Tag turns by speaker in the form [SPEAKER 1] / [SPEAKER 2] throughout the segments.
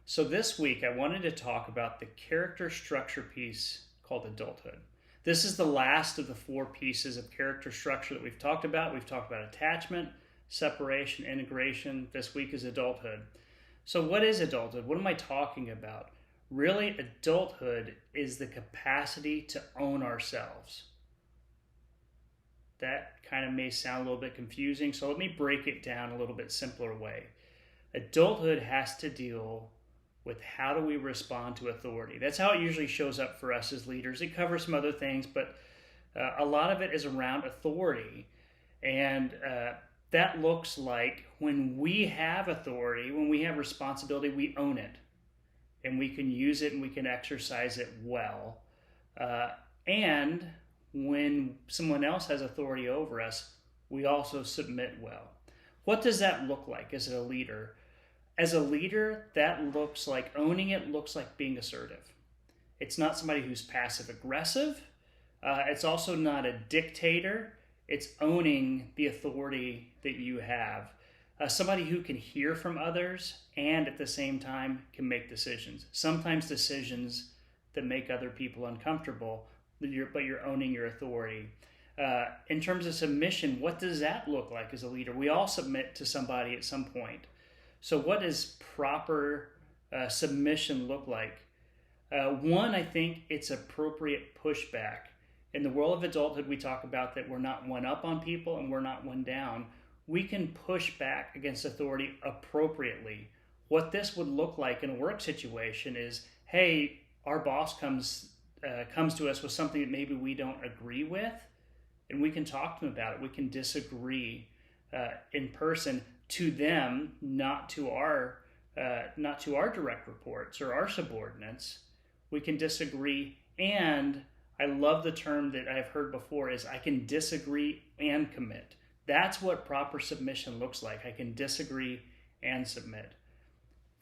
[SPEAKER 1] So this week, I wanted to talk about the character structure piece called adulthood. This is the last of the four pieces of character structure that we've talked about. We've talked about attachment, separation, integration. This week is adulthood. So, what is adulthood? What am I talking about? Really, adulthood is the capacity to own ourselves. That kind of may sound a little bit confusing, so let me break it down a little bit simpler way. Adulthood has to deal with how do we respond to authority. That's how it usually shows up for us as leaders. It covers some other things, but a lot of it is around authority. And that looks like when we have authority, when we have responsibility, we own it. And we can use it and we can exercise it well. And when someone else has authority over us, we also submit well. What does that look like as a leader? As a leader, that looks like owning it, looks like being assertive. It's not somebody who's passive aggressive. It's also not a dictator. It's owning the authority that you have. Somebody who can hear from others and at the same time can make decisions. Sometimes decisions that make other people uncomfortable, but you're owning your authority. In terms of submission, what does that look like as a leader? We all submit to somebody at some point. So what does proper submission look like? One, I think it's appropriate pushback. In the world of adulthood, we talk about that we're not one up on people and we're not one down. We can push back against authority appropriately. What this would look like in a work situation is, hey, our boss comes to us with something that maybe we don't agree with, and we can talk to them about it. We can disagree in person to them, not to our direct reports or our subordinates. We can disagree, and I love the term that I've heard before is I can disagree and commit. That's what proper submission looks like. I can disagree and submit.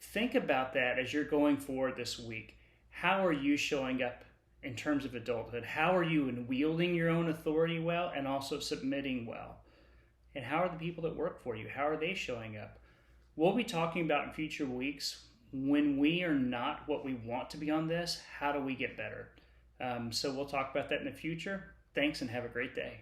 [SPEAKER 1] Think about that as you're going forward this week. How are you showing up in terms of adulthood? How are you in wielding your own authority well and also submitting well? And how are the people that work for you? How are they showing up? We'll be talking about in future weeks when we are not what we want to be on this, how do we get better? So we'll talk about that in the future. Thanks and have a great day.